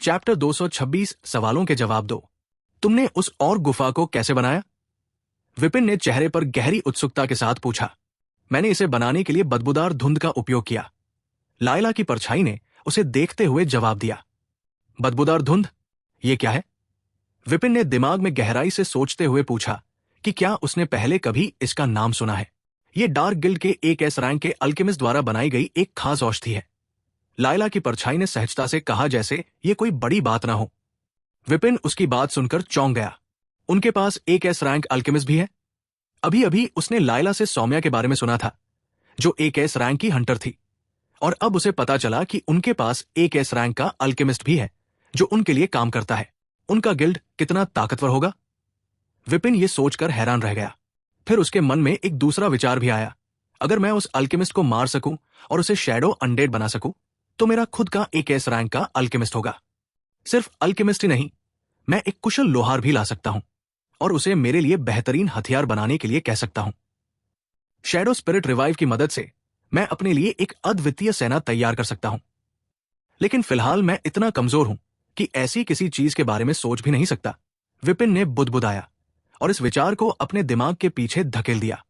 Chapter 226 सवालों के जवाब दो। तुमने उस और गुफा को कैसे बनाया? विपिन ने चेहरे पर गहरी उत्सुकता के साथ पूछा। मैंने इसे बनाने के लिए बदबूदार धुंध का उपयोग किया। लायला की परछाई ने उसे देखते हुए जवाब दिया। बदबूदार धुंध? ये क्या है? विपिन ने दिमाग में गहराई से सोचते हुए पूछा कि क्या उसने पहले कभी इसका नाम सुना है। ये डार्क गिल्ड के एक एस रैंक के अल्केमिस्ट द्वारा बनाई गई एक खास औषधि है। लायला की परछाई ने सहजता से कहा, जैसे ये कोई बड़ी बात ना हो। विपिन उसकी बात सुनकर चौंक गया। उनके पास एक एस रैंक अल्केमिस्ट भी है? अभी अभी उसने लायला से सौम्या के बारे में सुना था, जो एक एस रैंक की हंटर थी, और अब उसे पता चला कि उनके पास एक एस रैंक का अल्केमिस्ट भी है जो उनके लिए काम करता है। उनका गिल्ड कितना ताकतवर होगा? विपिन ये सोचकर हैरान रह गया। फिर उसके मन में एक दूसरा विचार भी आया। अगर मैं उस अल्केमिस्ट को मार सकूं और उसे शैडो अनडेड बना सकूं, तो मेरा खुद का एक एस रैंक का अल्केमिस्ट होगा। सिर्फ अल्केमिस्ट ही नहीं, मैं एक कुशल लोहार भी ला सकता हूं और उसे मेरे लिए बेहतरीन हथियार बनाने के लिए कह सकता हूं। शैडो स्पिरिट रिवाइव की मदद से मैं अपने लिए एक अद्वितीय सेना तैयार कर सकता हूं। लेकिन फिलहाल मैं इतना कमजोर हूं कि ऐसी किसी चीज के बारे में सोच भी नहीं सकता। विपिन ने बुदबुदाया और इस विचार को अपने दिमाग के पीछे धकेल दिया।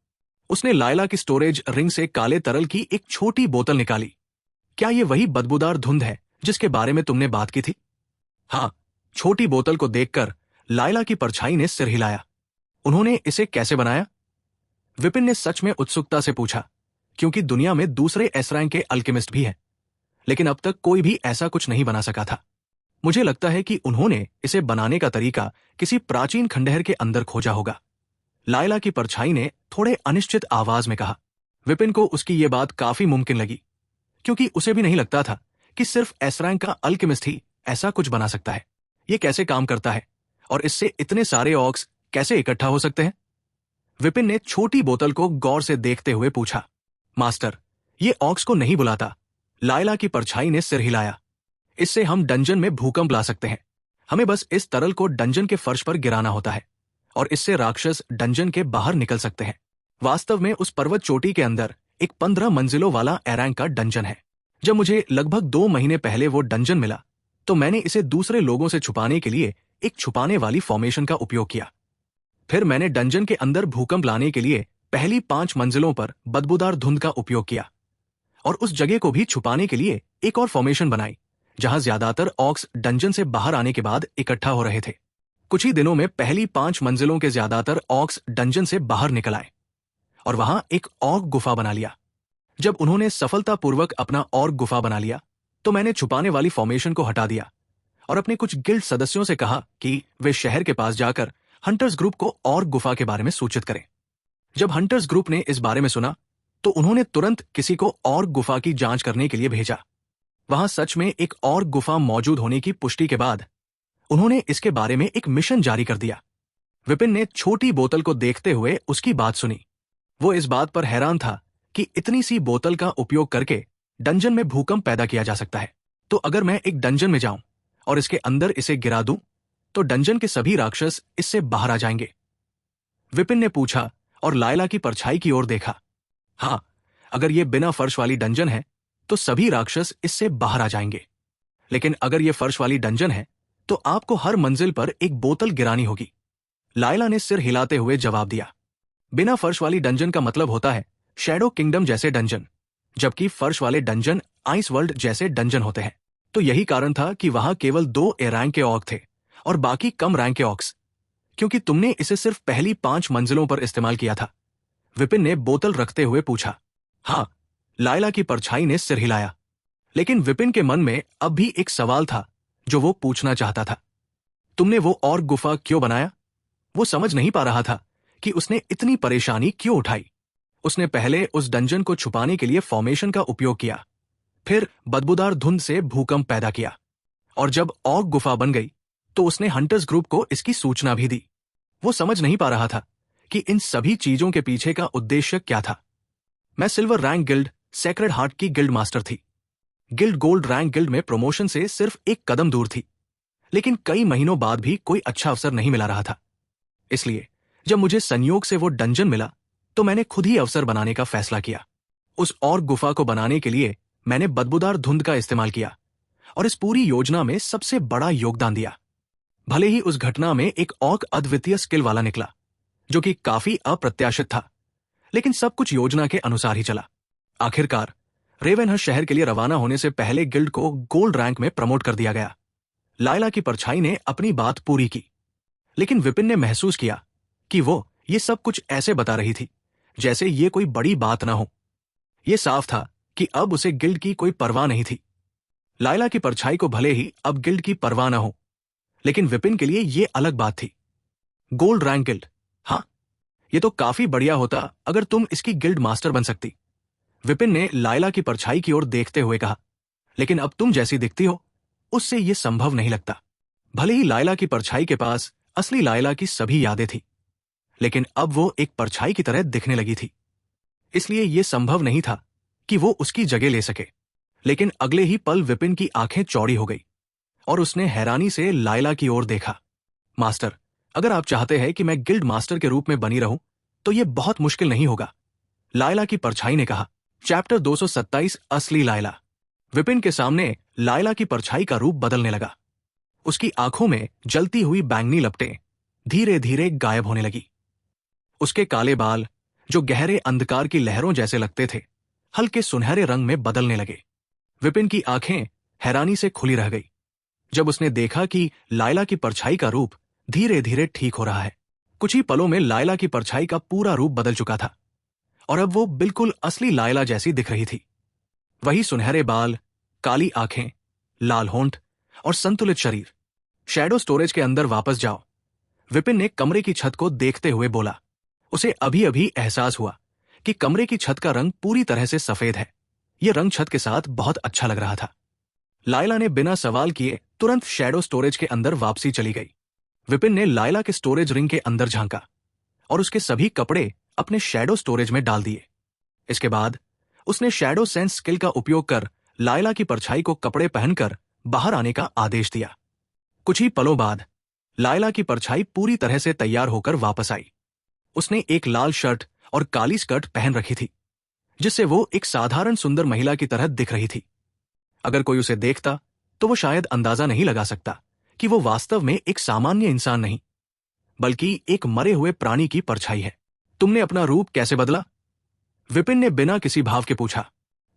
उसने लायला की स्टोरेज रिंग से काले तरल की एक छोटी बोतल निकाली। क्या ये वही बदबूदार धुंध है जिसके बारे में तुमने बात की थी? हाँ। छोटी बोतल को देखकर लायला की परछाई ने सिर हिलाया। उन्होंने इसे कैसे बनाया? विपिन ने सच में उत्सुकता से पूछा, क्योंकि दुनिया में दूसरे एस रैंक के अल्केमिस्ट भी हैं, लेकिन अब तक कोई भी ऐसा कुछ नहीं बना सका था। मुझे लगता है कि उन्होंने इसे बनाने का तरीका किसी प्राचीन खंडहर के अंदर खोजा होगा, लायला की परछाई ने थोड़े अनिश्चित आवाज में कहा। विपिन को उसकी ये बात काफी मुमकिन लगी, क्योंकि उसे भी नहीं लगता था कि सिर्फ एस रैंक का अल्केमिस्ट ही ऐसा कुछ बना सकता है। ये कैसे काम करता है और इससे इतने सारे ऑक्स कैसे इकट्ठा हो सकते हैं? विपिन ने छोटी बोतल को गौर से देखते हुए पूछा। मास्टर, ये ऑक्स को नहीं बुलाता। लायला की परछाई ने सिर हिलाया। इससे हम डंजन में भूकंप ला सकते हैं। हमें बस इस तरल को डंजन के फर्श पर गिराना होता है और इससे राक्षस डंजन के बाहर निकल सकते हैं। वास्तव में उस पर्वत चोटी के अंदर एक 15 मंजिलों वाला ए रैंक का डंजन है। जब मुझे लगभग 2 महीने पहले वो डंजन मिला, तो मैंने इसे दूसरे लोगों से छुपाने के लिए एक छुपाने वाली फॉर्मेशन का उपयोग किया। फिर मैंने डंजन के अंदर भूकंप लाने के लिए पहली 5 मंजिलों पर बदबूदार धुंध का उपयोग किया और उस जगह को भी छुपाने के लिए एक और फॉर्मेशन बनाई, जहां ज्यादातर ऑक्स डंजन से बाहर आने के बाद इकट्ठा हो रहे थे। कुछ ही दिनों में पहली 5 मंजिलों के ज्यादातर ऑक्स डंजन से बाहर निकल आए और वहां एक और गुफा बना लिया। जब उन्होंने सफलतापूर्वक अपना और गुफा बना लिया, तो मैंने छुपाने वाली फॉर्मेशन को हटा दिया और अपने कुछ गिल्ड सदस्यों से कहा कि वे शहर के पास जाकर हंटर्स ग्रुप को और गुफा के बारे में सूचित करें। जब हंटर्स ग्रुप ने इस बारे में सुना, तो उन्होंने तुरंत किसी को और गुफा की जांच करने के लिए भेजा। वहां सच में एक और गुफा मौजूद होने की पुष्टि के बाद उन्होंने इसके बारे में एक मिशन जारी कर दिया। विपिन ने छोटी बोतल को देखते हुए उसकी बात सुनी। वो इस बात पर हैरान था कि इतनी सी बोतल का उपयोग करके डंजन में भूकंप पैदा किया जा सकता है। तो अगर मैं एक डंजन में जाऊं और इसके अंदर इसे गिरा दूं, तो डंजन के सभी राक्षस इससे बाहर आ जाएंगे? विपिन ने पूछा और लायला की परछाई की ओर देखा। हाँ, अगर ये बिना फर्श वाली डंजन है, तो सभी राक्षस इससे बाहर आ जाएंगे। लेकिन अगर ये फर्श वाली डंजन है, तो आपको हर मंजिल पर एक बोतल गिरानी होगी। लायला ने सिर हिलाते हुए जवाब दिया। बिना फर्श वाली डंजन का मतलब होता है शैडो किंगडम जैसे डंजन, जबकि फर्श वाले डंजन आइस वर्ल्ड जैसे डंजन होते हैं। तो यही कारण था कि वहां केवल 2 ए रैंक के ऑक थे और बाकी कम रैंक के ऑक्स, क्योंकि तुमने इसे सिर्फ पहली 5 मंजिलों पर इस्तेमाल किया था। विपिन ने बोतल रखते हुए पूछा। हाँ, लायला की परछाई ने सिर हिलाया। लेकिन विपिन के मन में अब भी एक सवाल था जो वो पूछना चाहता था। तुमने वो और गुफा क्यों बनाया? वो समझ नहीं पा रहा था कि उसने इतनी परेशानी क्यों उठाई। उसने पहले उस डंजन को छुपाने के लिए फॉर्मेशन का उपयोग किया, फिर बदबूदार धुंध से भूकंप पैदा किया, और जब और गुफा बन गई, तो उसने हंटर्स ग्रुप को इसकी सूचना भी दी। वो समझ नहीं पा रहा था कि इन सभी चीजों के पीछे का उद्देश्य क्या था। मैं silver rank guild sacred heart की गिल्ड मास्टर थी। गिल्ड गोल्ड रैंक गिल्ड में प्रमोशन से सिर्फ एक कदम दूर थी, लेकिन कई महीनों बाद भी कोई अच्छा अवसर नहीं मिला रहा था। इसलिए जब मुझे संयोग से वो डंजन मिला, तो मैंने खुद ही अवसर बनाने का फैसला किया। उस और गुफा को बनाने के लिए मैंने बदबूदार धुंध का इस्तेमाल किया और इस पूरी योजना में सबसे बड़ा योगदान दिया। भले ही उस घटना में एक और अद्वितीय स्किल वाला निकला, जो कि काफी अप्रत्याशित था, लेकिन सब कुछ योजना के अनुसार ही चला। आखिरकार रेवेनहर्स्ट शहर के लिए रवाना होने से पहले गिल्ड को गोल्ड रैंक में प्रमोट कर दिया गया। लायला की परछाई ने अपनी बात पूरी की, लेकिन विपिन ने महसूस किया कि वो ये सब कुछ ऐसे बता रही थी जैसे ये कोई बड़ी बात ना हो। ये साफ था कि अब उसे गिल्ड की कोई परवाह नहीं थी। लायला की परछाई को भले ही अब गिल्ड की परवाह ना हो, लेकिन विपिन के लिए ये अलग बात थी। गोल्ड रैंक गिल्ड, हाँ, ये तो काफी बढ़िया होता अगर तुम इसकी गिल्ड मास्टर बन सकती। विपिन ने लायला की परछाई की ओर देखते हुए कहा, लेकिन अब तुम जैसी दिखती हो उससे यह संभव नहीं लगता। भले ही लायला की परछाई के पास असली लायला की सभी यादें थी, लेकिन अब वो एक परछाई की तरह दिखने लगी थी, इसलिए यह संभव नहीं था कि वो उसकी जगह ले सके। लेकिन अगले ही पल विपिन की आंखें चौड़ी हो गई और उसने हैरानी से लायला की ओर देखा। मास्टर, अगर आप चाहते हैं कि मैं गिल्ड मास्टर के रूप में बनी रहूं तो यह बहुत मुश्किल नहीं होगा, लायला की परछाई ने कहा। चैप्टर 227 असली लायला। विपिन के सामने लायला की परछाई का रूप बदलने लगा। उसकी आंखों में जलती हुई बैंगनी लपटें धीरे धीरे गायब होने लगी। उसके काले बाल, जो गहरे अंधकार की लहरों जैसे लगते थे, हल्के सुनहरे रंग में बदलने लगे। विपिन की आंखें हैरानी से खुली रह गई जब उसने देखा कि लायला की परछाई का रूप धीरे धीरे ठीक हो रहा है। कुछ ही पलों में लायला की परछाई का पूरा रूप बदल चुका था और अब वो बिल्कुल असली लायला जैसी दिख रही थी। वही सुनहरे बाल, काली आंखें, लाल होंठ और संतुलित शरीर। शैडो स्टोरेज के अंदर वापस जाओ, विपिन ने कमरे की छत को देखते हुए बोला। उसे अभी अभी एहसास हुआ कि कमरे की छत का रंग पूरी तरह से सफेद है। यह रंग छत के साथ बहुत अच्छा लग रहा था। लायला ने बिना सवाल किए तुरंत शैडो स्टोरेज के अंदर वापसी चली गई। विपिन ने लायला के स्टोरेज रिंग के अंदर झांका और उसके सभी कपड़े अपने शैडो स्टोरेज में डाल दिए। इसके बाद उसने शैडो सेंस स्किल का उपयोग कर लायला की परछाई को कपड़े पहनकर बाहर आने का आदेश दिया। कुछ ही पलों बाद लायला की परछाई पूरी तरह से तैयार होकर वापस आई। उसने एक लाल शर्ट और काली स्कर्ट पहन रखी थी, जिससे वो एक साधारण सुंदर महिला की तरह दिख रही थी। अगर कोई उसे देखता तो वो शायद अंदाजा नहीं लगा सकता कि वो वास्तव में एक सामान्य इंसान नहीं, बल्कि एक मरे हुए प्राणी की परछाई है। तुमने अपना रूप कैसे बदला? विपिन ने बिना किसी भाव के पूछा।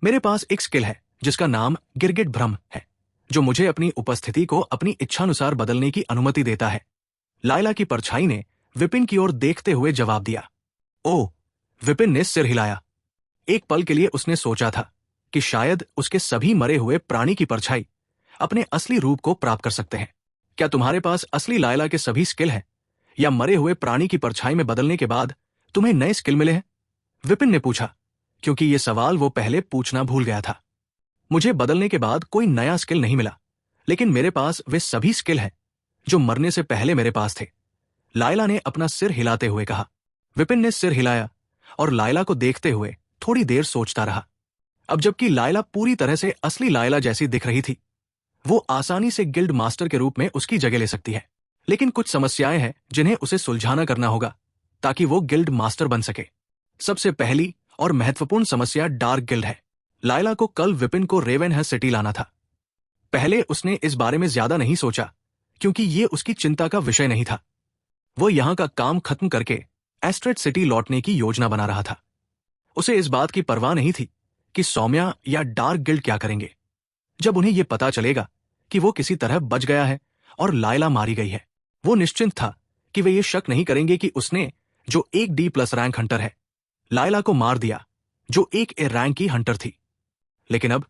मेरे पास एक स्किल है जिसका नाम गिरगिट भ्रम है, जो मुझे अपनी उपस्थिति को अपनी इच्छानुसार बदलने की अनुमति देता है, लायला की परछाई ने विपिन की ओर देखते हुए जवाब दिया। ओह, विपिन ने सिर हिलाया। एक पल के लिए उसने सोचा था कि शायद उसके सभी मरे हुए प्राणी की परछाई अपने असली रूप को प्राप्त कर सकते हैं। क्या तुम्हारे पास असली लायला के सभी स्किल हैं, या मरे हुए प्राणी की परछाई में बदलने के बाद तुम्हें नए स्किल मिले हैं? विपिन ने पूछा, क्योंकि यह सवाल वो पहले पूछना भूल गया था। मुझे बदलने के बाद कोई नया स्किल नहीं मिला, लेकिन मेरे पास वे सभी स्किल हैं जो मरने से पहले मेरे पास थे, लायला ने अपना सिर हिलाते हुए कहा। विपिन ने सिर हिलाया और लायला को देखते हुए थोड़ी देर सोचता रहा। अब जबकि लायला पूरी तरह से असली लायला जैसी दिख रही थी, वो आसानी से गिल्ड मास्टर के रूप में उसकी जगह ले सकती है, लेकिन कुछ समस्याएं हैं जिन्हें उसे सुलझाना करना होगा ताकि वो गिल्ड मास्टर बन सके। सबसे पहली और महत्वपूर्ण समस्या डार्क गिल्ड है। लायला को कल विपिन को रेवेनहर्स्ट सिटी लाना था। पहले उसने इस बारे में ज्यादा नहीं सोचा, क्योंकि ये उसकी चिंता का विषय नहीं था। वो यहां का काम खत्म करके एस्ट्रेड सिटी लौटने की योजना बना रहा था। उसे इस बात की परवाह नहीं थी कि सौम्या या डार्क गिल्ड क्या करेंगे जब उन्हें यह पता चलेगा कि वो किसी तरह बच गया है और लायला मारी गई है। वो निश्चिंत था कि वे ये शक नहीं करेंगे कि उसने, जो एक D+ रैंक हंटर है, लायला को मार दिया, जो एक A रैंक की हंटर थी। लेकिन अब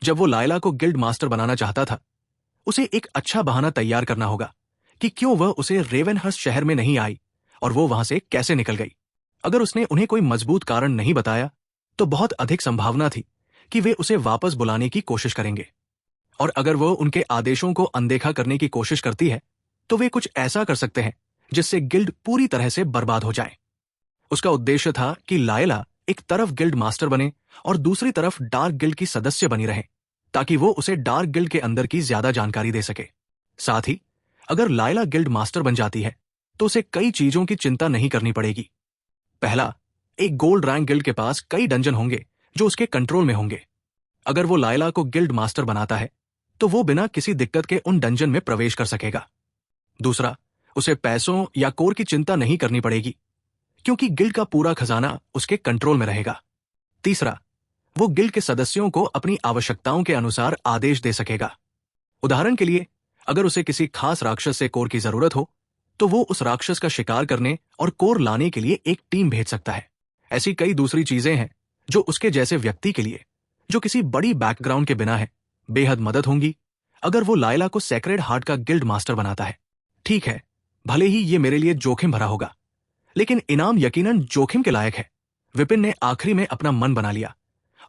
जब वो लायला को गिल्ड मास्टर बनाना चाहता था, उसे एक अच्छा बहाना तैयार करना होगा कि क्यों वह उसे रेवेनहर्स्ट शहर में नहीं आई और वो वहां से कैसे निकल गई। अगर उसने उन्हें कोई मजबूत कारण नहीं बताया तो बहुत अधिक संभावना थी कि वे उसे वापस बुलाने की कोशिश करेंगे, और अगर वो उनके आदेशों को अनदेखा करने की कोशिश करती है तो वे कुछ ऐसा कर सकते हैं जिससे गिल्ड पूरी तरह से बर्बाद हो जाए। उसका उद्देश्य था कि लायला एक तरफ गिल्ड मास्टर बने और दूसरी तरफ डार्क गिल्ड की सदस्य बनी रहे, ताकि वो उसे डार्क गिल्ड के अंदर की ज्यादा जानकारी दे सके। साथ ही अगर लायला गिल्ड मास्टर बन जाती है तो उसे कई चीजों की चिंता नहीं करनी पड़ेगी। पहला, एक गोल्ड रैंक गिल्ड के पास कई डंजन होंगे जो उसके कंट्रोल में होंगे। अगर वो लायला को गिल्ड मास्टर बनाता है तो वो बिना किसी दिक्कत के उन डंजन में प्रवेश कर सकेगा। दूसरा, उसे पैसों या कोर की चिंता नहीं करनी पड़ेगी, क्योंकि गिल्ड का पूरा खजाना उसके कंट्रोल में रहेगा। तीसरा, वो गिल्ड के सदस्यों को अपनी आवश्यकताओं के अनुसार आदेश दे सकेगा। उदाहरण के लिए, अगर उसे किसी खास राक्षस से कोर की जरूरत हो, तो वो उस राक्षस का शिकार करने और कोर लाने के लिए एक टीम भेज सकता है। ऐसी कई दूसरी चीजें हैं जो उसके जैसे व्यक्ति के लिए, जो किसी बड़ी बैकग्राउंड के बिना है, बेहद मदद होंगी अगर वो लायला को सेक्रेड हार्ट का गिल्ड मास्टर बनाता है। ठीक है, भले ही ये मेरे लिए जोखिम भरा होगा, लेकिन इनाम यकीनन जोखिम के लायक है। विपिन ने आखिरी में अपना मन बना लिया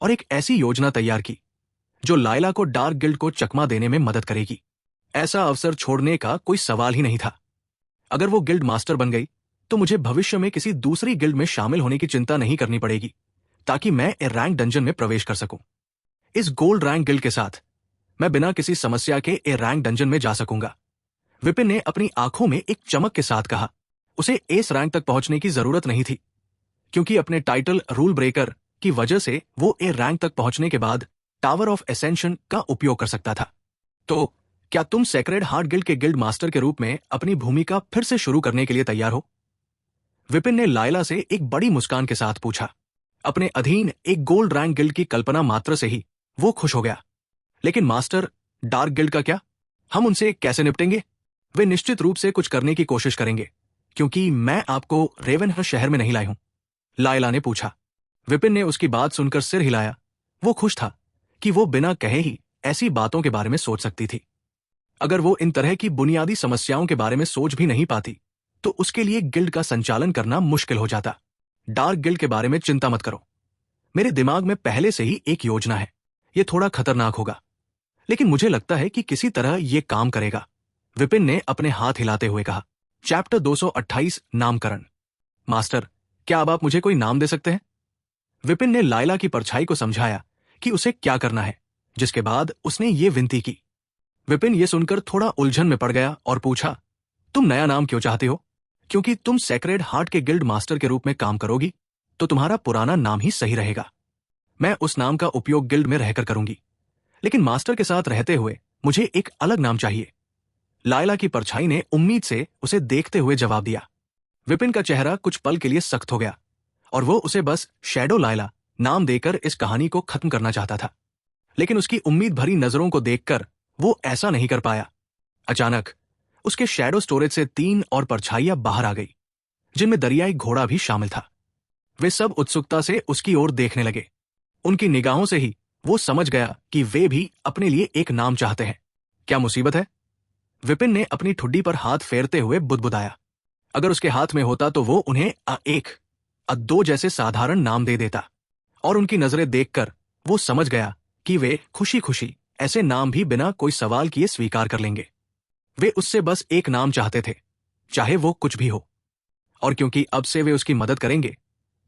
और एक ऐसी योजना तैयार की जो लायला को डार्क गिल्ड को चकमा देने में मदद करेगी। ऐसा अवसर छोड़ने का कोई सवाल ही नहीं था। अगर वो गिल्ड मास्टर बन गई तो मुझे भविष्य में किसी दूसरी गिल्ड में शामिल होने की चिंता नहीं करनी पड़ेगी, ताकि मैं ए रैंक डंजन में प्रवेश कर सकूं। इस गोल्ड रैंक गिल्ड के साथ मैं बिना किसी समस्या के ए रैंक डंजन में जा सकूंगा। विपिन ने अपनी आंखों में एक चमक के साथ कहा। उसे एस रैंक तक पहुंचने की जरूरत नहीं थी, क्योंकि अपने टाइटल रूल ब्रेकर की वजह से वो ए रैंक तक पहुंचने के बाद टावर ऑफ एसेंशन का उपयोग कर सकता था। तो क्या तुम सेक्रेड हार्ट गिल्ड के गिल्ड मास्टर के रूप में अपनी भूमिका फिर से शुरू करने के लिए तैयार हो? विपिन ने लायला से एक बड़ी मुस्कान के साथ पूछा। अपने अधीन एक गोल्ड रैंक गिल्ड की कल्पना मात्र से ही वो खुश हो गया। लेकिन मास्टर, डार्क गिल्ड का क्या? हम उनसे कैसे निपटेंगे? वे निश्चित रूप से कुछ करने की कोशिश करेंगे, क्योंकि मैं आपको रेवेनहर शहर में नहीं लाई हूं, लायला ने पूछा। विपिन ने उसकी बात सुनकर सिर हिलाया। वो खुश था कि वो बिना कहे ही ऐसी बातों के बारे में सोच सकती थी। अगर वो इन तरह की बुनियादी समस्याओं के बारे में सोच भी नहीं पाती, तो उसके लिए गिल्ड का संचालन करना मुश्किल हो जाता। डार्क गिल्ड के बारे में चिंता मत करो, मेरे दिमाग में पहले से ही एक योजना है। ये थोड़ा खतरनाक होगा, लेकिन मुझे लगता है कि किसी तरह ये काम करेगा, विपिन ने अपने हाथ हिलाते हुए कहा। चैप्टर 228 नामकरण। मास्टर, क्या अब आप मुझे कोई नाम दे सकते हैं? विपिन ने लायला की परछाई को समझाया कि उसे क्या करना है, जिसके बाद उसने ये विनती की। विपिन ये सुनकर थोड़ा उलझन में पड़ गया और पूछा, तुम नया नाम क्यों चाहते हो? क्योंकि तुम सेक्रेड हार्ट के गिल्ड मास्टर के रूप में काम करोगी, तो तुम्हारा पुराना नाम ही सही रहेगा। मैं उस नाम का उपयोग गिल्ड में रहकर करूंगी, लेकिन मास्टर के साथ रहते हुए मुझे एक अलग नाम चाहिए। लायला की परछाई ने उम्मीद से उसे देखते हुए जवाब दिया। विपिन का चेहरा कुछ पल के लिए सख्त हो गया और वो उसे बस शैडो लायला नाम देकर इस कहानी को खत्म करना चाहता था, लेकिन उसकी उम्मीद भरी नजरों को देखकर वो ऐसा नहीं कर पाया। अचानक उसके शैडो स्टोरेज से 3 और परछाइयां बाहर आ गई, जिनमें दरियाई घोड़ा भी शामिल था। वे सब उत्सुकता से उसकी ओर देखने लगे। उनकी निगाहों से ही वो समझ गया कि वे भी अपने लिए एक नाम चाहते हैं। क्या मुसीबत है? विपिन ने अपनी ठुड्डी पर हाथ फेरते हुए बुदबुदाया। अगर उसके हाथ में होता तो वो उन्हें A1, A2 जैसे साधारण नाम दे देता, और उनकी नजरें देखकर वो समझ गया कि वे खुशी खुशी ऐसे नाम भी बिना कोई सवाल किए स्वीकार कर लेंगे। वे उससे बस एक नाम चाहते थे, चाहे वो कुछ भी हो। और क्योंकि अब से वे उसकी मदद करेंगे,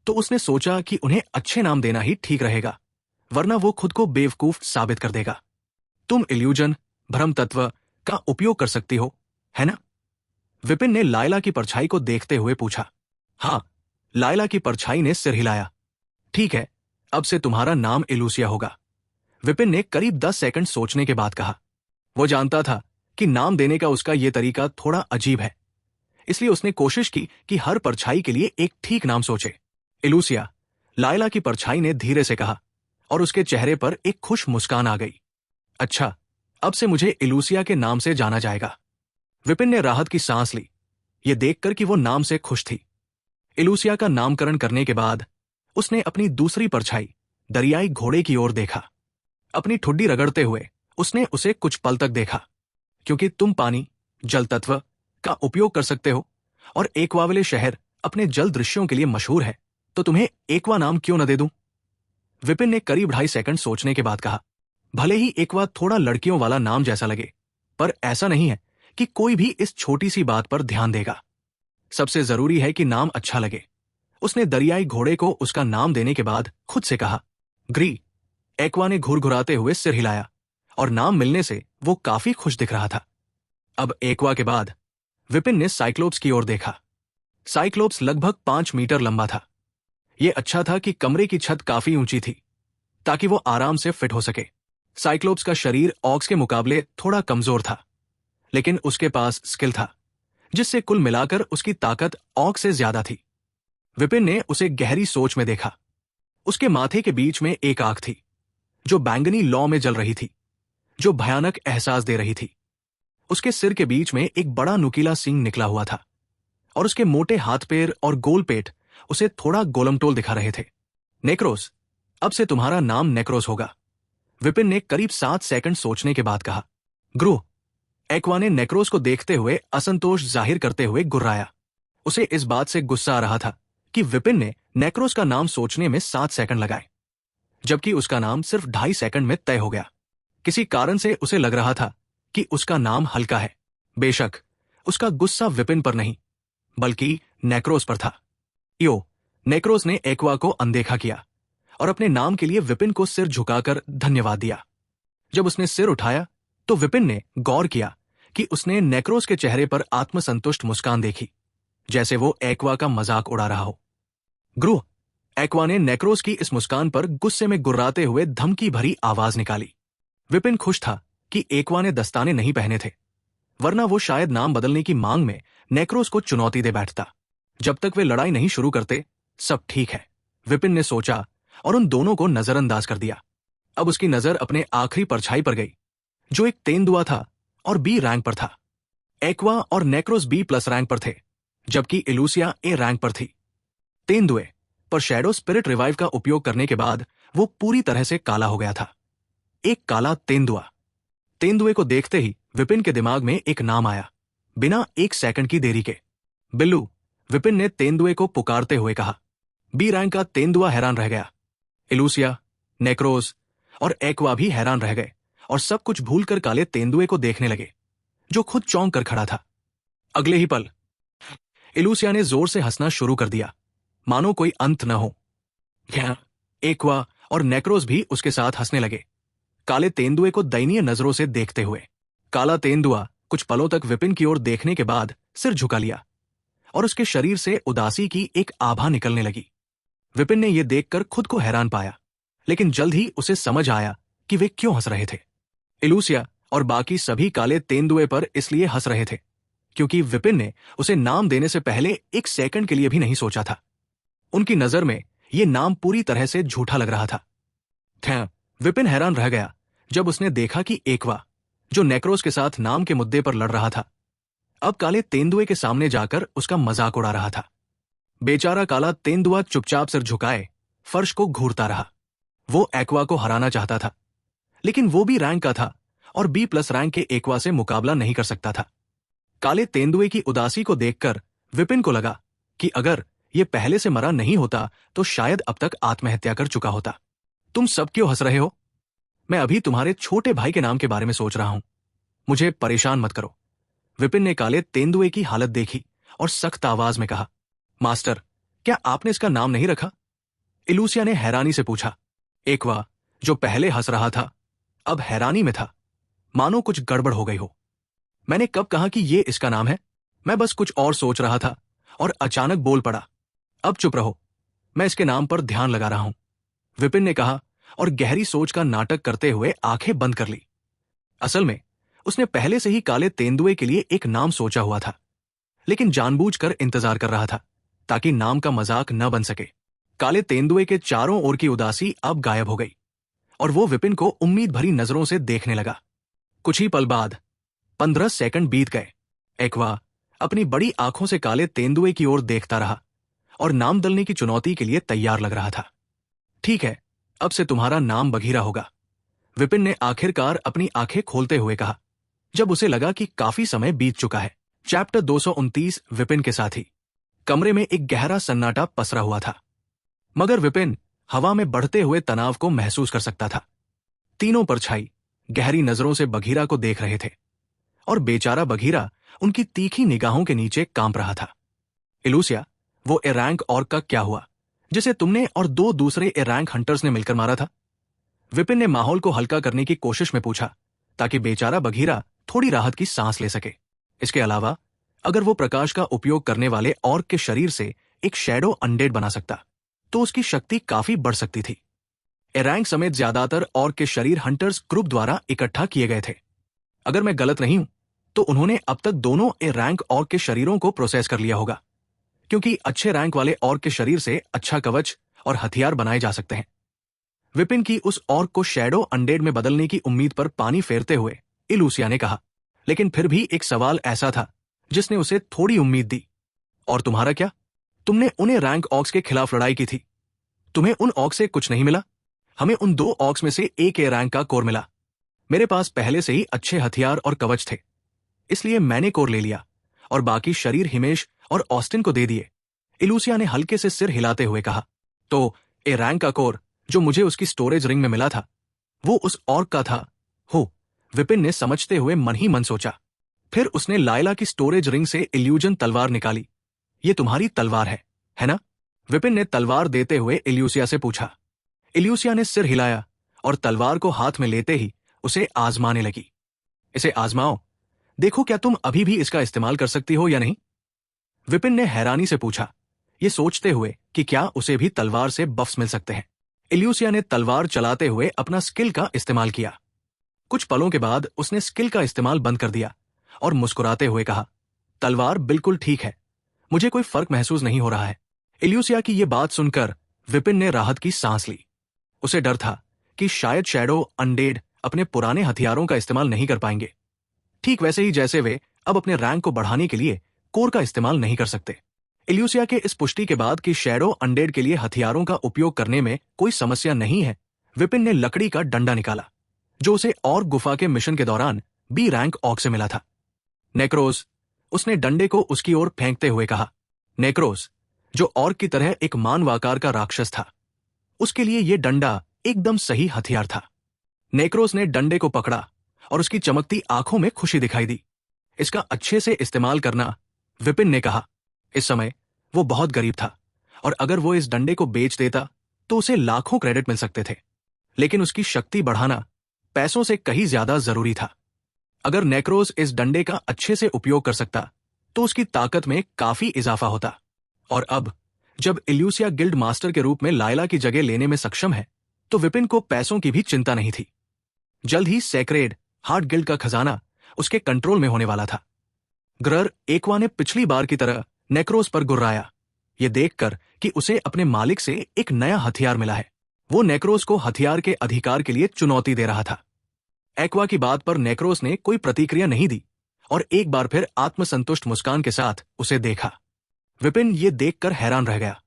तो उसने सोचा कि उन्हें अच्छे नाम देना ही ठीक रहेगा, वरना वो खुद को बेवकूफ साबित कर देगा। तुम इल्यूजन, भ्रम तत्व का उपयोग कर सकती हो, है ना? विपिन ने लायला की परछाई को देखते हुए पूछा। हाँ, लायला की परछाई ने सिर हिलाया। ठीक है, अब से तुम्हारा नाम इलूसिया होगा, विपिन ने करीब 10 सेकंड सोचने के बाद कहा। वो जानता था कि नाम देने का उसका ये तरीका थोड़ा अजीब है, इसलिए उसने कोशिश की कि हर परछाई के लिए एक ठीक नाम सोचे। इलूसिया, लायला की परछाई ने धीरे से कहा, और उसके चेहरे पर एक खुश मुस्कान आ गई। अच्छा, अब से मुझे इलूसिया के नाम से जाना जाएगा। विपिन ने राहत की सांस ली, ये देखकर कि वो नाम से खुश थी। इलूसिया का नामकरण करने के बाद उसने अपनी दूसरी परछाई दरियाई घोड़े की ओर देखा। अपनी ठुड्डी रगड़ते हुए उसने उसे कुछ पल तक देखा। क्योंकि तुम पानी, जल तत्व का उपयोग कर सकते हो और एक्वाविले शहर अपने जल दृश्यों के लिए मशहूर है, तो तुम्हें एक्वा नाम क्यों न दे दूं? विपिन ने करीब 2.5 सेकंड सोचने के बाद कहा। भले ही एक्वा थोड़ा लड़कियों वाला नाम जैसा लगे, पर ऐसा नहीं है कि कोई भी इस छोटी सी बात पर ध्यान देगा। सबसे जरूरी है कि नाम अच्छा लगे। उसने दरियाई घोड़े को उसका नाम देने के बाद खुद से कहा। ग्री। एक्वा ने घुरघुराते हुए सिर हिलाया, और नाम मिलने से वो काफी खुश दिख रहा था। अब एक्वा के बाद विपिन ने साइक्लोप्स की ओर देखा। साइक्लोप्स लगभग 5 मीटर लंबा था। ये अच्छा था कि कमरे की छत काफी ऊंची थी, ताकि वो आराम से फिट हो सके। साइक्लोप्स का शरीर ऑक्स के मुकाबले थोड़ा कमजोर था, लेकिन उसके पास स्किल था, जिससे कुल मिलाकर उसकी ताकत ऑक्स से ज्यादा थी। विपिन ने उसे गहरी सोच में देखा। उसके माथे के बीच में एक आंख थी, जो बैंगनी लौ में जल रही थी, जो भयानक एहसास दे रही थी। उसके सिर के बीच में एक बड़ा नुकीला सींग निकला हुआ था, और उसके मोटे हाथ पैर और गोल पेट उसे थोड़ा गोलमटोल दिखा रहे थे। नेक्रोस, अब से तुम्हारा नाम नेक्रोस होगा, विपिन ने करीब 7 सेकंड सोचने के बाद कहा। ग्रू, एक्वा ने नेक्रोस को देखते हुए असंतोष जाहिर करते हुए गुर्राया। उसे इस बात से गुस्सा आ रहा था कि विपिन ने नेक्रोस का नाम सोचने में 7 सेकंड लगाए, जबकि उसका नाम सिर्फ 2.5 सेकंड में तय हो गया। किसी कारण से उसे लग रहा था कि उसका नाम हल्का है। बेशक उसका गुस्सा विपिन पर नहीं, बल्कि नेक्रोस पर था। यो, नेक्रोस ने एक्वा को अनदेखा किया और अपने नाम के लिए विपिन को सिर झुकाकर धन्यवाद दिया। जब उसने सिर उठाया तो विपिन ने गौर किया कि उसने नेक्रोस के चेहरे पर आत्मसंतुष्ट मुस्कान देखी, जैसे वो एक्वा का मजाक उड़ा रहा हो। ग्रू, एक्वा ने नेक्रोस की इस मुस्कान पर गुस्से में गुर्राते हुए धमकी भरी आवाज निकाली। विपिन खुश था कि एक्वा ने दस्ताने नहीं पहने थे, वरना वो शायद नाम बदलने की मांग में नेक्रोस को चुनौती दे बैठता। जब तक वे लड़ाई नहीं शुरू करते, सब ठीक है, विपिन ने सोचा और उन दोनों को नजरअंदाज कर दिया। अब उसकी नजर अपने आखिरी परछाई पर गई, जो एक तेंदुआ था और बी रैंक पर था। एक्वा और नेक्रोस B+ रैंक पर थे, जबकि इलूसिया A रैंक पर थी। तेंदुए पर शैडो स्पिरिट रिवाइव का उपयोग करने के बाद वो पूरी तरह से काला हो गया था। एक काला तेंदुआ। तेंदुए को देखते ही विपिन के दिमाग में एक नाम आया, बिना 1 सेकंड की देरी के। बिल्लू, विपिन ने तेंदुए को पुकारते हुए कहा। B रैंक का तेंदुआ हैरान रह गया। इलूसिया, नेक्रोस और एक्वा भी हैरान रह गए और सब कुछ भूलकर काले तेंदुए को देखने लगे, जो खुद चौंक कर खड़ा था। अगले ही पल इलूसिया ने जोर से हंसना शुरू कर दिया, मानो कोई अंत न हो। एक्वा और नेक्रोस भी उसके साथ हंसने लगे, काले तेंदुए को दयनीय नजरों से देखते हुए। काला तेंदुआ कुछ पलों तक विपिन की ओर देखने के बाद सिर झुका लिया और उसके शरीर से उदासी की एक आभा निकलने लगी। विपिन ने यह देखकर खुद को हैरान पाया, लेकिन जल्द ही उसे समझ आया कि वे क्यों हंस रहे थे। इलूसिया और बाकी सभी काले तेंदुए पर इसलिए हंस रहे थे क्योंकि विपिन ने उसे नाम देने से पहले 1 सेकंड के लिए भी नहीं सोचा था। उनकी नजर में यह नाम पूरी तरह से झूठा लग रहा था। विपिन हैरान रह गया जब उसने देखा कि एक्वा, जो नेक्रोस के साथ नाम के मुद्दे पर लड़ रहा था, अब काले तेंदुए के सामने जाकर उसका मजाक उड़ा रहा था। बेचारा काला तेंदुआ चुपचाप सिर झुकाए फर्श को घूरता रहा। वो एक्वा को हराना चाहता था, लेकिन वो भी रैंक का था और B+ रैंक के एक्वा से मुकाबला नहीं कर सकता था। काले तेंदुए की उदासी को देखकर विपिन को लगा कि अगर ये पहले से मरा नहीं होता तो शायद अब तक आत्महत्या कर चुका होता। तुम सब क्यों हंस रहे हो? मैं अभी तुम्हारे छोटे भाई के नाम के बारे में सोच रहा हूं। मुझे परेशान मत करो। विपिन ने काले तेंदुए की हालत देखी और सख्त आवाज में कहा। मास्टर, क्या आपने इसका नाम नहीं रखा? इलूसिया ने हैरानी से पूछा। एक्वा, जो पहले हंस रहा था, अब हैरानी में था, मानो कुछ गड़बड़ हो गई हो। मैंने कब कहा कि ये इसका नाम है? मैं बस कुछ और सोच रहा था और अचानक बोल पड़ा। अब चुप रहो, मैं इसके नाम पर ध्यान लगा रहा हूं, विपिन ने कहा और गहरी सोच का नाटक करते हुए आंखें बंद कर ली। असल में उसने पहले से ही काले तेंदुए के लिए एक नाम सोचा हुआ था, लेकिन जानबूझकर इंतजार कर रहा था ताकि नाम का मजाक न बन सके। काले तेंदुए के चारों ओर की उदासी अब गायब हो गई और वो विपिन को उम्मीद भरी नजरों से देखने लगा। कुछ ही पल बाद 15 सेकंड बीत गए। एक्वा अपनी बड़ी आंखों से काले तेंदुए की ओर देखता रहा और नाम दलने की चुनौती के लिए तैयार लग रहा था। ठीक है, अब से तुम्हारा नाम बघीरा होगा, विपिन ने आखिरकार अपनी आंखें खोलते हुए कहा, जब उसे लगा कि काफी समय बीत चुका है। चैप्टर 229 विपिन के साथी। कमरे में एक गहरा सन्नाटा पसरा हुआ था, मगर विपिन हवा में बढ़ते हुए तनाव को महसूस कर सकता था। तीनों परछाई गहरी नजरों से बघीरा को देख रहे थे और बेचारा बघीरा उनकी तीखी निगाहों के नीचे कांप रहा था। इलूसिया, वो ए रैंक ऑर्क का क्या हुआ जिसे तुमने और 2 दूसरे ए रैंक हंटर्स ने मिलकर मारा था? विपिन ने माहौल को हल्का करने की कोशिश में पूछा ताकि बेचारा बघीरा थोड़ी राहत की सांस ले सके। इसके अलावा अगर वो प्रकाश का उपयोग करने वाले ऑर्क के शरीर से एक शैडो अनडेड बना सकता तो उसकी शक्ति काफी बढ़ सकती थी। एरैंक समेत ज्यादातर ऑर्क के शरीर हंटर्स ग्रुप द्वारा इकट्ठा किए गए थे। अगर मैं गलत नहीं हूं तो उन्होंने अब तक दोनों ए रैंक ऑर्क के शरीरों को प्रोसेस कर लिया होगा, क्योंकि अच्छे रैंक वाले ऑर्क के शरीर से अच्छा कवच और हथियार बनाए जा सकते हैं। विपिन की उस ऑर्क को शैडो अनडेड में बदलने की उम्मीद पर पानी फेरते हुए इलूसिया ने कहा, लेकिन फिर भी एक सवाल ऐसा था जिसने उसे थोड़ी उम्मीद दी। और तुम्हारा क्या? तुमने उन्हें रैंक ऑक्स के खिलाफ लड़ाई की थी। तुम्हें उन ऑक्स से कुछ नहीं मिला? हमें उन 2 ऑक्स में से एक ए रैंक का कोर मिला। मेरे पास पहले से ही अच्छे हथियार और कवच थे, इसलिए मैंने कोर ले लिया और बाकी शरीर हिमेश और ऑस्टिन को दे दिए। इलूसिया ने हल्के से सिर हिलाते हुए कहा, तो ए रैंक का कोर जो मुझे उसकी स्टोरेज रिंग में मिला था वो उस ऑर्क का था? हो, विपिन ने समझते हुए मन ही मन सोचा। फिर उसने लायला की स्टोरेज रिंग से इल्यूजन तलवार निकाली। ये तुम्हारी तलवार है ना? विपिन ने तलवार देते हुए इल्यूसिया से पूछा। इल्यूसिया ने सिर हिलाया और तलवार को हाथ में लेते ही उसे आजमाने लगी। इसे आजमाओ, देखो क्या तुम अभी भी इसका इस्तेमाल कर सकती हो या नहीं? विपिन ने हैरानी से पूछा, ये सोचते हुए कि क्या उसे भी तलवार से बफ्स मिल सकते हैं। इल्यूसिया ने तलवार चलाते हुए अपना स्किल का इस्तेमाल किया। कुछ पलों के बाद उसने स्किल का इस्तेमाल बंद कर दिया और मुस्कुराते हुए कहा, तलवार बिल्कुल ठीक है, मुझे कोई फर्क महसूस नहीं हो रहा है। इल्यूसिया की यह बात सुनकर विपिन ने राहत की सांस ली। उसे डर था कि शायद शैडो अनडेड अपने पुराने हथियारों का इस्तेमाल नहीं कर पाएंगे, ठीक वैसे ही जैसे वे अब अपने रैंक को बढ़ाने के लिए कोर का इस्तेमाल नहीं कर सकते। इल्यूसिया के इस पुष्टि के बाद कि शैडो अनडेड के लिए हथियारों का उपयोग करने में कोई समस्या नहीं है, विपिन ने लकड़ी का डंडा निकाला जो उसे और गुफा के मिशन के दौरान बी रैंक ऑर्क से मिला था। नेक्रोस, उसने डंडे को उसकी ओर फेंकते हुए कहा। नेक्रोस, जो ऑर्क की तरह एक मानवाकार का राक्षस था, उसके लिए यह डंडा एकदम सही हथियार था। नेक्रोस ने डंडे को पकड़ा और उसकी चमकती आंखों में खुशी दिखाई दी। इसका अच्छे से इस्तेमाल करना, विपिन ने कहा। इस समय वो बहुत गरीब था और अगर वो इस डंडे को बेच देता तो उसे लाखों क्रेडिट मिल सकते थे, लेकिन उसकी शक्ति बढ़ाना पैसों से कहीं ज्यादा जरूरी था। अगर नेक्रोस इस डंडे का अच्छे से उपयोग कर सकता तो उसकी ताकत में काफी इजाफा होता। और अब जब इल्यूसिया गिल्ड मास्टर के रूप में लायला की जगह लेने में सक्षम है तो विपिन को पैसों की भी चिंता नहीं थी। जल्द ही सेक्रेड हार्ट गिल्ड का खजाना उसके कंट्रोल में होने वाला था। ग्रर एक्वा ने पिछली बार की तरह नेक्रोस पर गुर्राया, ये देखकर कि उसे अपने मालिक से एक नया हथियार मिला है। वो नेक्रोस को हथियार के अधिकार के लिए चुनौती दे रहा था। एक्वा की बात पर नेक्रोस ने कोई प्रतिक्रिया नहीं दी और एक बार फिर आत्मसंतुष्ट मुस्कान के साथ उसे देखा। विपिन ये देखकर हैरान रह गया।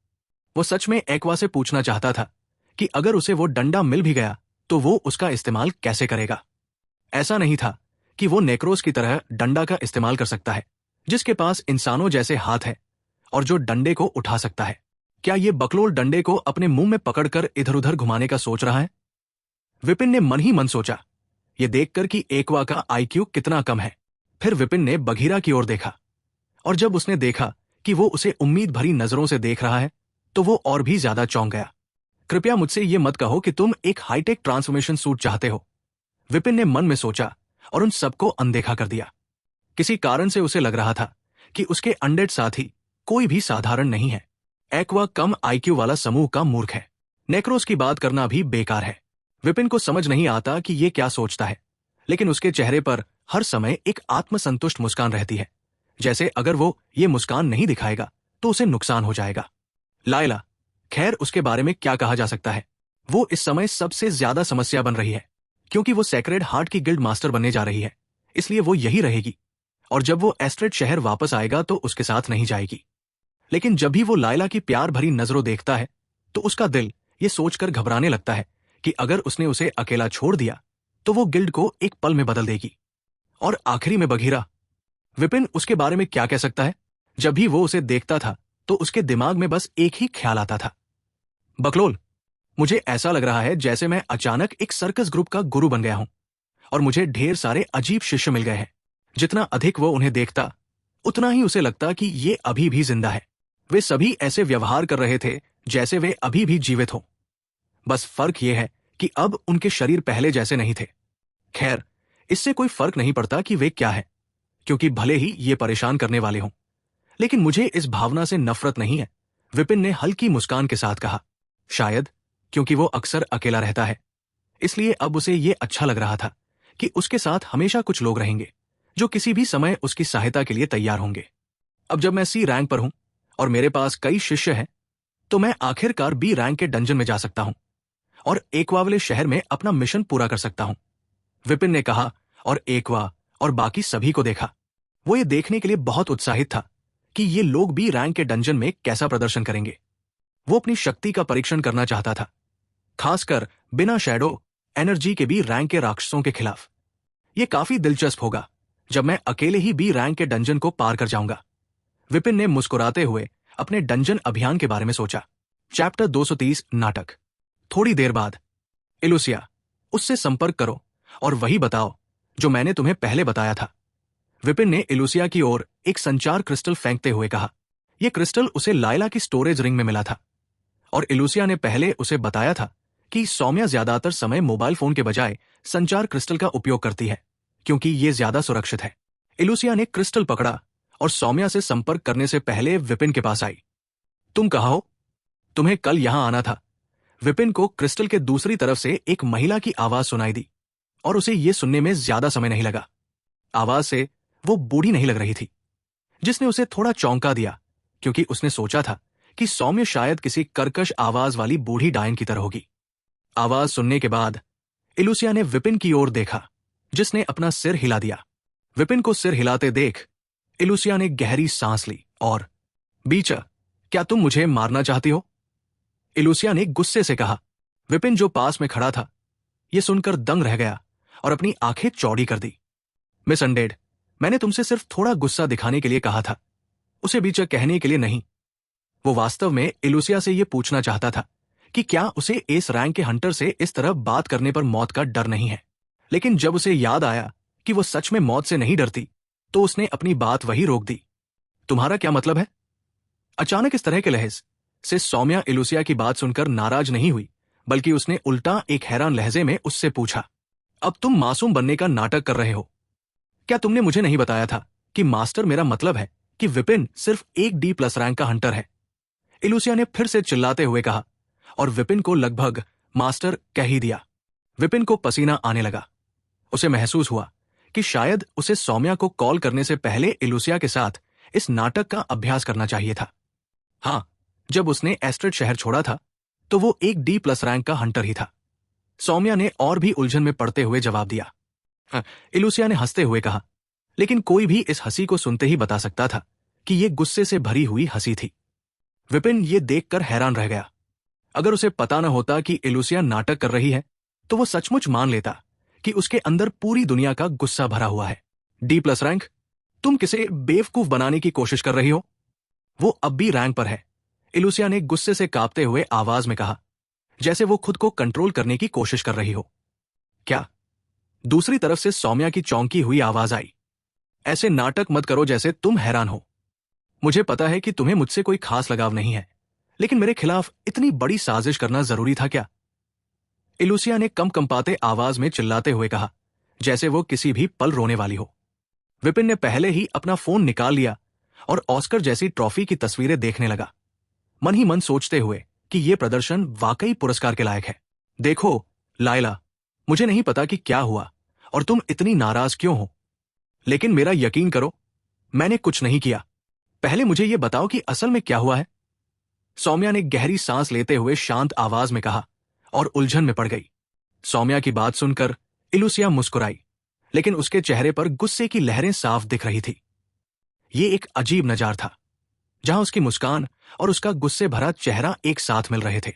वो सच में एक्वा से पूछना चाहता था कि अगर उसे वो डंडा मिल भी गया तो वो उसका इस्तेमाल कैसे करेगा। ऐसा नहीं था कि वो नेक्रोस की तरह डंडा का इस्तेमाल कर सकता है, जिसके पास इंसानों जैसे हाथ है और जो डंडे को उठा सकता है। क्या ये बकलोल डंडे को अपने मुंह में पकड़कर इधर उधर घुमाने का सोच रहा है? विपिन ने मन ही मन सोचा, ये देखकर कि एक्वा का आईक्यू कितना कम है। फिर विपिन ने बघीरा की ओर देखा और जब उसने देखा कि वो उसे उम्मीद भरी नजरों से देख रहा है तो वो और भी ज्यादा चौंक गया। कृपया मुझसे ये मत कहो कि तुम एक हाईटेक ट्रांसफॉर्मेशन सूट चाहते हो, विपिन ने मन में सोचा और उन सबको अनदेखा कर दिया। किसी कारण से उसे लग रहा था कि उसके अनडेड साथी कोई भी साधारण नहीं है। एक्वा कम आईक्यू वाला समूह का मूर्ख है। नेक्रोस की बात करना भी बेकार है। विपिन को समझ नहीं आता कि ये क्या सोचता है, लेकिन उसके चेहरे पर हर समय एक आत्मसंतुष्ट मुस्कान रहती है, जैसे अगर वो ये मुस्कान नहीं दिखाएगा तो उसे नुकसान हो जाएगा। लायला, खैर उसके बारे में क्या कहा जा सकता है। वो इस समय सबसे ज्यादा समस्या बन रही है, क्योंकि वो सेक्रेड हार्ट की गिल्ड मास्टर बनने जा रही है, इसलिए वो यही रहेगी और जब वो एस्ट्रेड शहर वापस आएगा तो उसके साथ नहीं जाएगी। लेकिन जब भी वो लायला की प्यार भरी नजरों देखता है तो उसका दिल ये सोचकर घबराने लगता है कि अगर उसने उसे अकेला छोड़ दिया तो वो गिल्ड को एक पल में बदल देगी। और आखिरी में बघीरा, विपिन उसके बारे में क्या कह सकता है। जब भी वो उसे देखता था तो उसके दिमाग में बस एक ही ख्याल आता था, बकलोल। मुझे ऐसा लग रहा है जैसे मैं अचानक एक सर्कस ग्रुप का गुरु बन गया हूं और मुझे ढेर सारे अजीब शिष्य मिल गए हैं। जितना अधिक वो उन्हें देखता उतना ही उसे लगता कि ये अभी भी जिंदा है। वे सभी ऐसे व्यवहार कर रहे थे जैसे वे अभी भी जीवित हों। बस फर्क ये है कि अब उनके शरीर पहले जैसे नहीं थे। खैर, इससे कोई फर्क नहीं पड़ता कि वे क्या है, क्योंकि भले ही ये परेशान करने वाले हों, लेकिन मुझे इस भावना से नफरत नहीं है, विपिन ने हल्की मुस्कान के साथ कहा। शायद क्योंकि वो अक्सर अकेला रहता है। इसलिए अब उसे ये अच्छा लग रहा था कि उसके साथ हमेशा कुछ लोग रहेंगे जो किसी भी समय उसकी सहायता के लिए तैयार होंगे। अब जब मैं सी रैंक पर हूं और मेरे पास कई शिष्य हैं, तो मैं आखिरकार बी रैंक के डंजन में जा सकता हूं और एकवा वाले शहर में अपना मिशन पूरा कर सकता हूं, विपिन ने कहा। और एकवा और बाकी सभी को देखा। वो ये देखने के लिए बहुत उत्साहित था कि ये लोग बी रैंक के डंजन में कैसा प्रदर्शन करेंगे। वो अपनी शक्ति का परीक्षण करना चाहता था, खासकर बिना शैडो एनर्जी के बी रैंक के राक्षसों के खिलाफ। ये काफी दिलचस्प होगा जब मैं अकेले ही बी रैंक के डंजन को पार कर जाऊंगा। विपिन ने मुस्कुराते हुए अपने डंजन अभियान के बारे में सोचा। चैप्टर 230 नाटक। थोड़ी देर बाद, इलुसिया, उससे संपर्क करो और वही बताओ जो मैंने तुम्हें पहले बताया था। विपिन ने इलुसिया की ओर एक संचार क्रिस्टल फेंकते हुए कहा। यह क्रिस्टल उसे लायला की स्टोरेज रिंग में मिला था और इलुसिया ने पहले उसे बताया था कि सौम्या ज्यादातर समय मोबाइल फोन के बजाय संचार क्रिस्टल का उपयोग करती है क्योंकि यह ज्यादा सुरक्षित है। इलुसिया ने क्रिस्टल पकड़ा और सौम्या से संपर्क करने से पहले विपिन के पास आई। तुम कहाँ हो? तुम्हें कल यहां आना था। विपिन को क्रिस्टल के दूसरी तरफ से एक महिला की आवाज सुनाई दी और उसे यह सुनने में ज्यादा समय नहीं लगा। आवाज से वो बूढ़ी नहीं लग रही थी, जिसने उसे थोड़ा चौंका दिया क्योंकि उसने सोचा था कि सौम्य शायद किसी कर्कश आवाज वाली बूढ़ी डायन की तरह होगी। आवाज सुनने के बाद इलुसिया ने विपिन की ओर देखा, जिसने अपना सिर हिला दिया। विपिन को सिर हिलाते देख इलुसिया ने गहरी सांस ली और, बीचा, क्या तुम मुझे मारना चाहती हो? इलुसिया ने गुस्से से कहा। विपिन जो पास में खड़ा था यह सुनकर दंग रह गया और अपनी आंखें चौड़ी कर दी। मिस अनडेड, मैंने तुमसे सिर्फ थोड़ा गुस्सा दिखाने के लिए कहा था, उसे बीचा कहने के लिए नहीं। वो वास्तव में इलुसिया से यह पूछना चाहता था कि क्या उसे एस रैंक के हंटर से इस तरह बात करने पर मौत का डर नहीं है। लेकिन जब उसे याद आया कि वो सच में मौत से नहीं डरती, तो उसने अपनी बात वही रोक दी। तुम्हारा क्या मतलब है? अचानक इस तरह के लहज से सौम्या इलुसिया की बात सुनकर नाराज नहीं हुई, बल्कि उसने उल्टा एक हैरान लहजे में उससे पूछा, अब तुम मासूम बनने का नाटक कर रहे हो? क्या तुमने मुझे नहीं बताया था कि मास्टर मेरा मतलब है कि विपिन सिर्फ एक डी प्लस रैंक का हंटर है? इलुसिया ने फिर से चिल्लाते हुए कहा और विपिन को लगभग मास्टर कह ही दिया। विपिन को पसीना आने लगा। उसे महसूस हुआ कि शायद उसे सौम्या को कॉल करने से पहले इलुसिया के साथ इस नाटक का अभ्यास करना चाहिए था। हां, जब उसने एस्ट्रेड शहर छोड़ा था तो वो एक डी प्लस रैंक का हंटर ही था। सौम्या ने और भी उलझन में पड़ते हुए जवाब दिया। इलुसिया ने हंसते हुए कहा, लेकिन कोई भी इस हंसी को सुनते ही बता सकता था कि यह गुस्से से भरी हुई हंसी थी। विपिन ये देखकर हैरान रह गया। अगर उसे पता न होता कि इलुसिया नाटक कर रही है, तो वो सचमुच मान लेता कि उसके अंदर पूरी दुनिया का गुस्सा भरा हुआ है। D plus rank? तुम किसे बेवकूफ बनाने की कोशिश कर रही हो? वो अब भी रैंक पर है, इलुसिया ने गुस्से से कांपते हुए आवाज में कहा, जैसे वो खुद को कंट्रोल करने की कोशिश कर रही हो। क्या? दूसरी तरफ से सौम्या की चौंकी हुई आवाज आई। ऐसे नाटक मत करो जैसे तुम हैरान हो। मुझे पता है कि तुम्हें मुझसे कोई खास लगाव नहीं है, लेकिन मेरे खिलाफ इतनी बड़ी साजिश करना जरूरी था क्या? इलुसिया ने कंपाते आवाज में चिल्लाते हुए कहा, जैसे वो किसी भी पल रोने वाली हो। विपिन ने पहले ही अपना फोन निकाल लिया और ऑस्कर जैसी ट्रॉफी की तस्वीरें देखने लगा, मन ही मन सोचते हुए कि यह प्रदर्शन वाकई पुरस्कार के लायक है। देखो लायला, मुझे नहीं पता कि क्या हुआ और तुम इतनी नाराज क्यों हो, लेकिन मेरा यकीन करो, मैंने कुछ नहीं किया। पहले मुझे यह बताओ कि असल में क्या हुआ है। सौम्या ने गहरी सांस लेते हुए शांत आवाज में कहा और उलझन में पड़ गई। सौम्या की बात सुनकर इलुसिया मुस्कुराई, लेकिन उसके चेहरे पर गुस्से की लहरें साफ दिख रही थी। यह एक अजीब नजार था, जहां उसकी मुस्कान और उसका गुस्से भरा चेहरा एक साथ मिल रहे थे।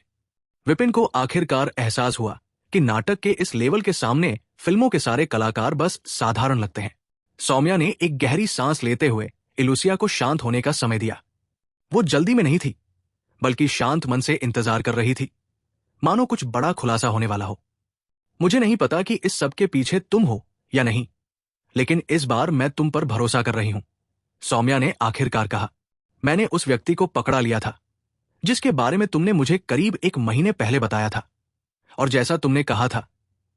विपिन को आखिरकार एहसास हुआ कि नाटक के इस लेवल के सामने फिल्मों के सारे कलाकार बस साधारण लगते हैं। सौम्या ने एक गहरी सांस लेते हुए इलुसिया को शांत होने का समय दिया। वो जल्दी में नहीं थी, बल्कि शांत मन से इंतजार कर रही थी, मानो कुछ बड़ा खुलासा होने वाला हो। मुझे नहीं पता कि इस सब के पीछे तुम हो या नहीं, लेकिन इस बार मैं तुम पर भरोसा कर रही हूं, सौम्या ने आखिरकार कहा। मैंने उस व्यक्ति को पकड़ा लिया था जिसके बारे में तुमने मुझे करीब एक महीने पहले बताया था, और जैसा तुमने कहा था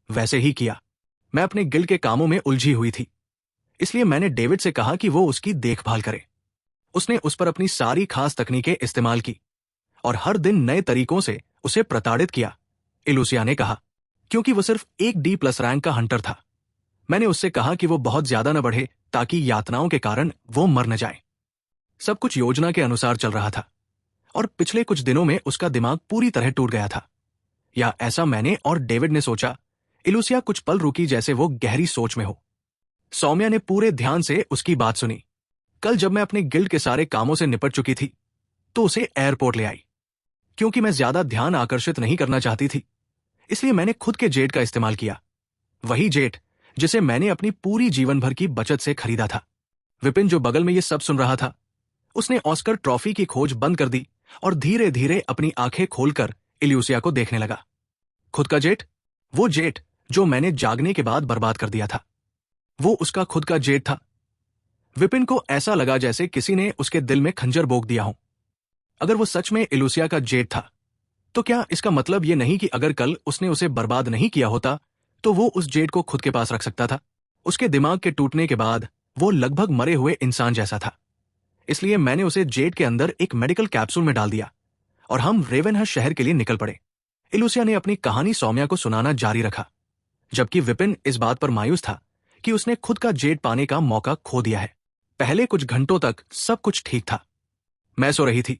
वैसे ही किया। मैं अपने गिल्ड के कामों में उलझी हुई थी, इसलिए मैंने डेविड से कहा कि वो उसकी देखभाल करे। उसने उस पर अपनी सारी खास तकनीकें इस्तेमाल की और हर दिन नए तरीकों से उसे प्रताड़ित किया इलूसिया ने कहा, क्योंकि वो सिर्फ एक D+ रैंक का हंटर था। मैंने उससे कहा कि वो बहुत ज्यादा न बढ़े ताकि यातनाओं के कारण वो मर न जाए। सब कुछ योजना के अनुसार चल रहा था और पिछले कुछ दिनों में उसका दिमाग पूरी तरह टूट गया था, या ऐसा मैंने और डेविड ने सोचा। इलूसिया कुछ पल रुकी, जैसे वो गहरी सोच में हो। सौम्या ने पूरे ध्यान से उसकी बात सुनी। कल जब मैं अपने गिल्ड के सारे कामों से निपट चुकी थी तो उसे एयरपोर्ट ले आई। क्योंकि मैं ज्यादा ध्यान आकर्षित नहीं करना चाहती थी, इसलिए मैंने खुद के जेट का इस्तेमाल किया। वही जेट जिसे मैंने अपनी पूरी जीवन भर की बचत से खरीदा था। विपिन, जो बगल में ये सब सुन रहा था, उसने ऑस्कर ट्रॉफी की खोज बंद कर दी और धीरे धीरे अपनी आंखें खोलकर इल्यूसिया को देखने लगा। खुद का जेट? वो जेट जो मैंने जागने के बाद बर्बाद कर दिया था, वो उसका खुद का जेट था। विपिन को ऐसा लगा जैसे किसी ने उसके दिल में खंजर बोक दिया हो। अगर वो सच में इल्यूसिया का जेट था, तो क्या इसका मतलब ये नहीं कि अगर कल उसने उसे बर्बाद नहीं किया होता तो वो उस जेट को खुद के पास रख सकता था? उसके दिमाग के टूटने के बाद वो लगभग मरे हुए इंसान जैसा था। इसलिए मैंने उसे जेट के अंदर एक मेडिकल कैप्सूल में डाल दिया और हम रेवेनहर्स्ट शहर के लिए निकल पड़े। इलूसिया ने अपनी कहानी सौम्या को सुनाना जारी रखा, जबकि विपिन इस बात पर मायूस था कि उसने खुद का जेट पाने का मौका खो दिया है। पहले कुछ घंटों तक सब कुछ ठीक था। मैं सो रही थी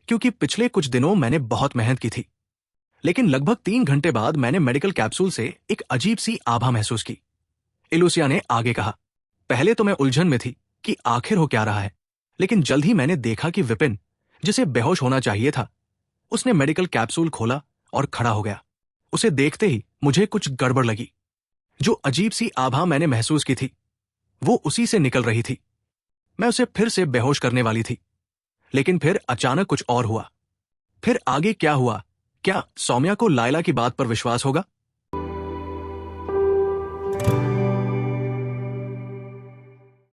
क्योंकि पिछले कुछ दिनों मैंने बहुत मेहनत की थी। लेकिन लगभग 3 घंटे बाद मैंने मेडिकल कैप्सूल से एक अजीब सी आभा महसूस की। इलूसिया ने आगे कहा, पहले तो मैं उलझन में थी कि आखिर हो क्या रहा है, लेकिन जल्द ही मैंने देखा कि विपिन, जिसे बेहोश होना चाहिए था, उसने मेडिकल कैप्सूल खोला और खड़ा हो गया। उसे देखते ही मुझे कुछ गड़बड़ लगी। जो अजीब सी आभा मैंने महसूस की थी, वो उसी से निकल रही थी। मैं उसे फिर से बेहोश करने वाली थी, लेकिन फिर अचानक कुछ और हुआ। फिर आगे क्या हुआ? क्या सौम्या को लायला की बात पर विश्वास होगा?